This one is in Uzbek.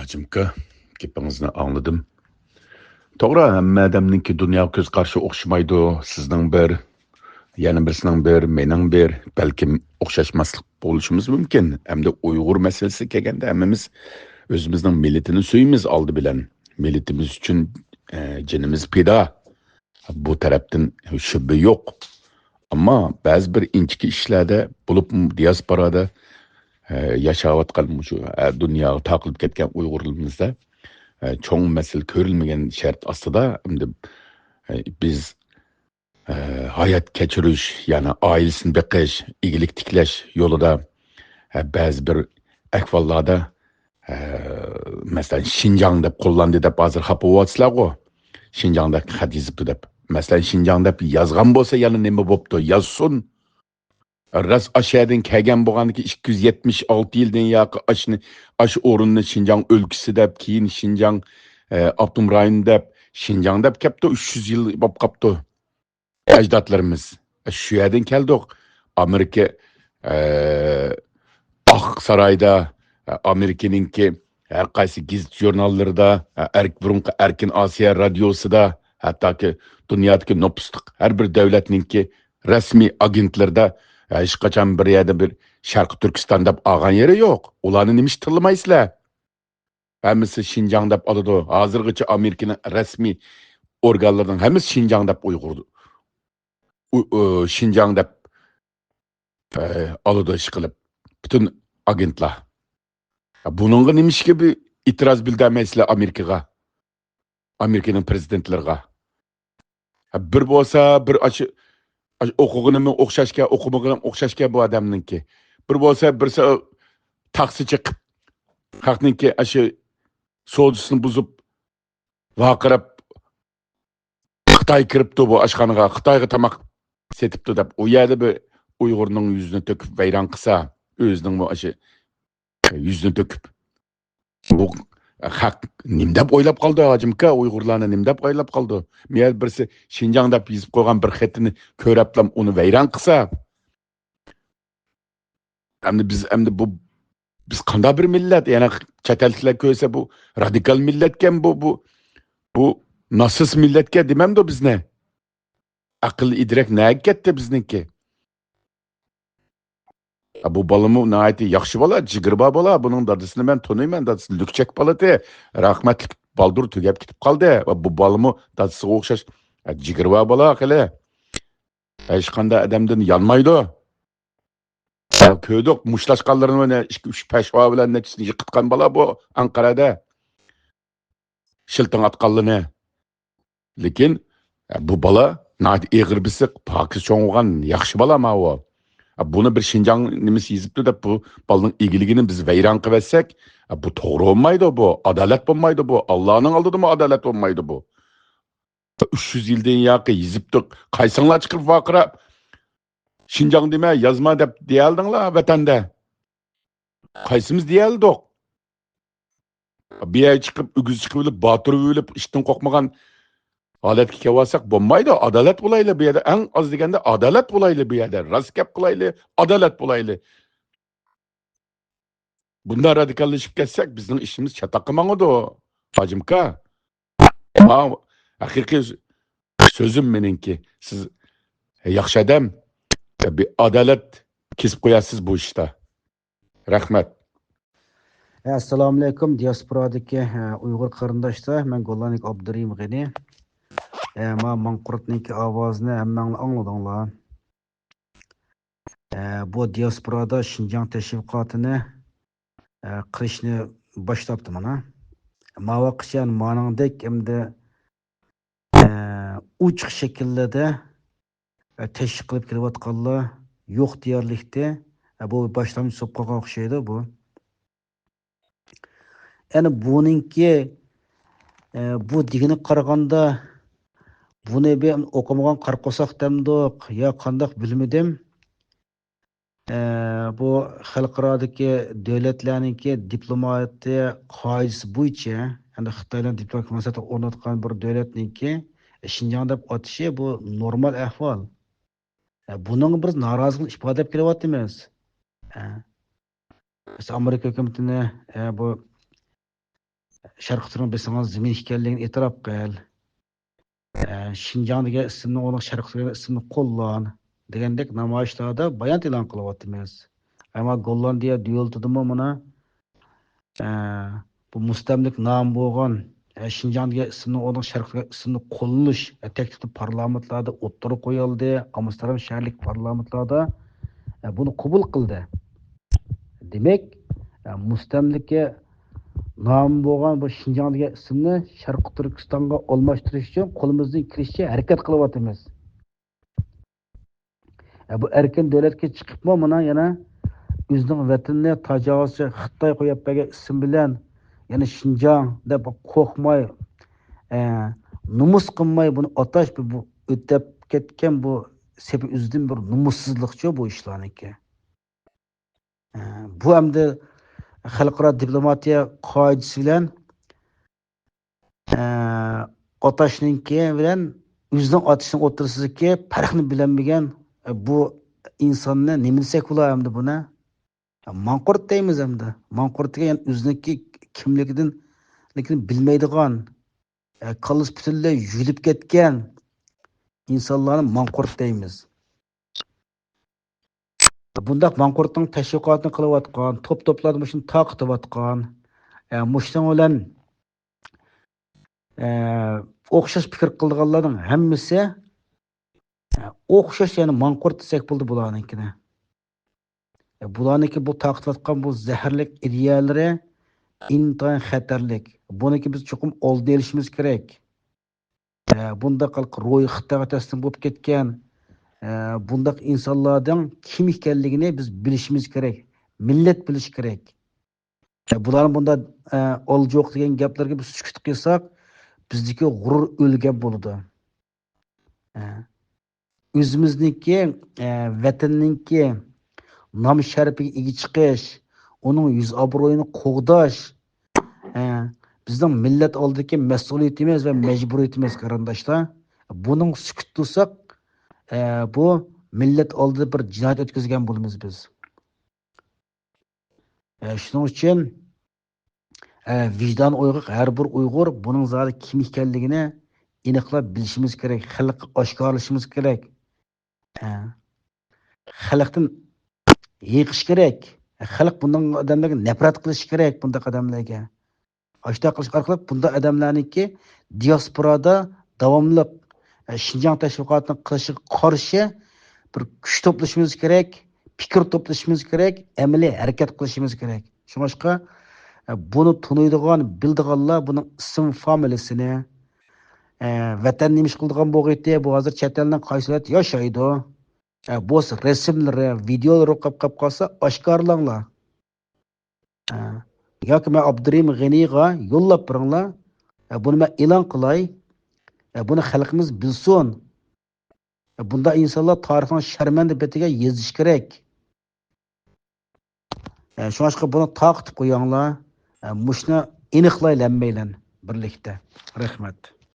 Hacımka, gapingizni anladım. To'g'ri, hamma odamningki dunyo ko'z qarashi o'xshamaydi. Sizning bir, yana birisining bir, mening bir, balkim o'xshashmaslik bo'lishimiz mumkin. Hamda Uyg'ur masalasi kelganda hammamiz o'zimizning millatini suyamiz oldi bilan. Millatimiz uchun jinimiz pido. Bu tarafdan shubha yo'q. Ammo ba'zi bir inchki ishlarda, bo'lib diasporada yashayotgan shu dunyoga taqilib ketgan Uyg'urlarimizda çoğun mesel körülmeyen şart aslında biz hayat keçiriş yani ailesini beqish, iyilik tiklash yo'lida bazı bir ahvollarda mesela Şinjan deb qo'llandi deb hozir xafa bo'lyapsizlar-ku. Şinjanda xat yozibdi deb. Mesela Şinjan deb yozgan bo'lsa yana nima bo'pti? Yozsin. Ras aşağıdan kelgan bo'lganki 276 yildan yoqi ash o'rinni Şinjan o'lkasi deb, keyin Şinjan Abdum rayon deb, Şinjan deb kelibdi, 300 yil bo'lib qolibdi. Ajdodlarimiz. Shu yerdan keldik. Amerika Oq saroyda, Amerikaninki har qaysi gazet jurnallarida, burunqi Erkin Osiyo radiosida, hattoki dunyodagi nopusliq har bir davlatninki rasmiy agentlarda hech qachon bir yerda bir Sharq Turkiston deb olgan yeri yo'q. Ularni nima ish tilamaysizlar? Hammasi Şinjan deb oladi. Hozirgacha Amerikaning rasmiy organlarining hammasi Şinjan deb uyg'urdi. Şinjan deb oladi ish qilib. Bütün agentlar. Bununla nima ishga bir itiroz bildirmaysizlar Amerikaga? Amerikaning prezidentlariga. Bir bo'lsa, bir o'qig'inimi o'xshashga, o'qimag'inim o'xshashga bu odamninki. Bir bo'lsa, birisi taksi chiqib, xalqninki shu sodisini buzib, vaqirab Xitoy kiribdi bu oshxonaga, Xitoyga tomoq setibdi deb, u yerda bir Uyg'urning yuzini to'kib vayron qilsa, o'zining bu yuzini to'kib. Bu haq nim deb o'ylab qoldi hojimka, Uyg'urlarni nim deb o'ylab qoldi. Men birisi Şinjan deb yozib qo'ygan bir xatini ko'rablam uni vayron qilsa, endi bu biz qanday bir millat, yana chet elliklar ko'rsa bu radikal millatkan bu nasis millatga demamdi bizni. Aql idrak nega ketdi bizniki? Bu balımı nəhayət yaxşı bala, jigirba bala. Bunun dadısını mən tanıyman, dadısı lükçək baladı. Rahmetlik baldur tügəb gitib qaldı. Bu balımı dadısı oxşaş jigirba bala qile. Heç qanda adamdan yanmaydı. Köydük muşlaşqanlarını 2-3 peşva bilan neçisini yıqıtqan bala bu Ankara'da. Şiltin atqanlını. Lekin bu bala nəhayət eğir bisiq, pakis çoğulğan yaxşı bala ma o. Bunu bir Şinjan nimasi yezibdi deb bu balning egiligini biz vayron qilsak, bu to'g'ri bo'lmaydi bu, adolat bo'lmaydi bu. Allohning oldida mu adolat bo'lmaydi bu. 300 yildan yoqi yezibdik. Qaysinglar chiqib vaqirab Şinjan dema, yozma deb deyaldinglar vatanda. Qaysimiz deyaldik? Bir chiqib, ügüz chiqib, botir o'lib, ishdan qo'rqmagan holatga kelsak bo'lmaydi. Adolat bo'layli bu yerda. Eng oz deganda adolat bo'layli bu yerda. Rost gap qilayli, adolat bo'layli. Bunda radikallashib ketsak, bizning ishimiz chatoqqa mangadi. Hojimka. Haqiqiy so'zim meningki, siz yaxshi odam, bir adolat kesib qo'yasiz bu ishda. Rahmat. Assalomu alaykum diasporadagi Uyg'ur qarindoshlar. Men Go'llanik Abdurim G'ani. Manqurtninki ovozini hammanglar angladinglar. Bu diasporada Şinjan tashviqotini qilishni boshlabdi mana. Mavaqishan maningdek endi uchiq shaklda tashviq qilib kelayotganlar yo'q deyarlikda. Bu boshlang'ich so'qqa o'xshaydi bu. Yani buningki bu digini qaraganda buni ben o'qimagan qarqosoq demdik ya qandoq bilmadim. Bu xalqarodagi davlatlarningki diplomatiya qoidasi bo'yicha, yani Xitoyning diplomatik o'rnatgan bir davlatningki Şinjan deb atishi bu normal ahvol. Buning biz norozilik ifodalab kelyapmiz. Biz Amerika hukumatini bu Sharq Türkiston bilsangiz zemin ekanligini e'tirof qil. Şinjan degan ismni o'rniga Sharq Türkiston ismini qo'llan degandek namoyishlarda bayon e'lon qilyapmiz. Ammo Gollandiya davlatidami mana bu mustamlik nom bo'lgan Şinjan degan ismni o'rniga Sharq Türkiston ismini qo'llash teklifni parlamentlarda o'ttirib qo'yildi. Amsterdam shaharlik parlamentlarda buni qabul qildi. Demak, mustamlika nom bo'lgan bu Şinjan degan ismni Sharq Turkistonga almashtirish uchun qo'limizdan kelishicha harakat qilyapmiz. Bu erkin davlatga chiqibmi mana yana o'zining vatanini tajovuzchi Xitoy qo'yib bergan ism bilan yana Şinjan deb qo'rqmay, numus qilmay buni atash bu o'tib ketgan bu sepi o'zidan bir numussizlikchi bu ishlarniki. Bu hamda xalqaro diplomatiya qoidasi bilan otashninki bilan o'zining otishning o'rtasidagi farqni bilmagan bu insonni nima desak bo'lar hamda buni manqurt deymiz hamda. Manqurtga yani o'ziniki kimligidan lekin bilmaydigan qallis butunlay yulib ketgan insonlarni manqurt deymiz. Bundaq manqurtning tashviqotini qilayotgan, to'p-to'plarni shuni taqitayotgan, mushting bilan o'xshash fikr qilganlarning hammasi o'xshash yani manqurt desak bo'ldi bularnikini. Bularniki bu taqitayotgan bu zaharlik ideyalari intayin xatarlik. Buniki biz cho'qim oldi olishimiz kerak. Bunda qalq ro'yxatga taslim bo'lib ketgan bundaq insonlarning kim ekanligini biz bilishimiz kerak. Millat bilish kerak. Bular bunda oljoq degan gaplarga biz sukut qilsak, bizdagi g'urur o'lgan bo'ladi. O'zimizniki vatanninki nom sharifiga ega chiqish, uning yuz obro'yini qo'g'dash bizning millat oldidagi mas'uliyatimiz va majburiyatimiz qarindoshlar. Buning sukut qilsak, bu millat oldida bir jinoyat o'tkazgan bo'lamiz biz. Shuning uchun vijdon uyg'ur har bir uyg'ur buning zodi kim ekanligini aniqlab bilishimiz kerak, xalqqa oshkorlashimiz kerak. Xalqdan yiqish kerak. Xalq bundan odamlarga nafrat qilish kerak bunday odamlarga. Ashta qilish orqali bunday odamlarniki diasporada davomli Şinjan tashviqotini qilishga qarshi bir kuch to'plashimiz kerak, fikr to'plashimiz kerak, amaliy harakat qilishimiz kerak. Shunga buni tunuydigan, bildiganlar buning ism familiyasini vatan nimish qildigan bo'lg'aydi, bu hozir chet eldan qaysilar yashaydi. Bu rasmlari, videolari qolib qolsa oshkorlanglar. Yoki men Abdurim G'aniga yo'llab beringlar. Buni men e'lon qilay. Buni xalqimiz bilsin. Bunda insonlar tarixning sharmanda betiga yozish kerak. Shunga buni taqib qo'yinglar. Mushni aniqlaylanmaylan birlikda. Rahmat.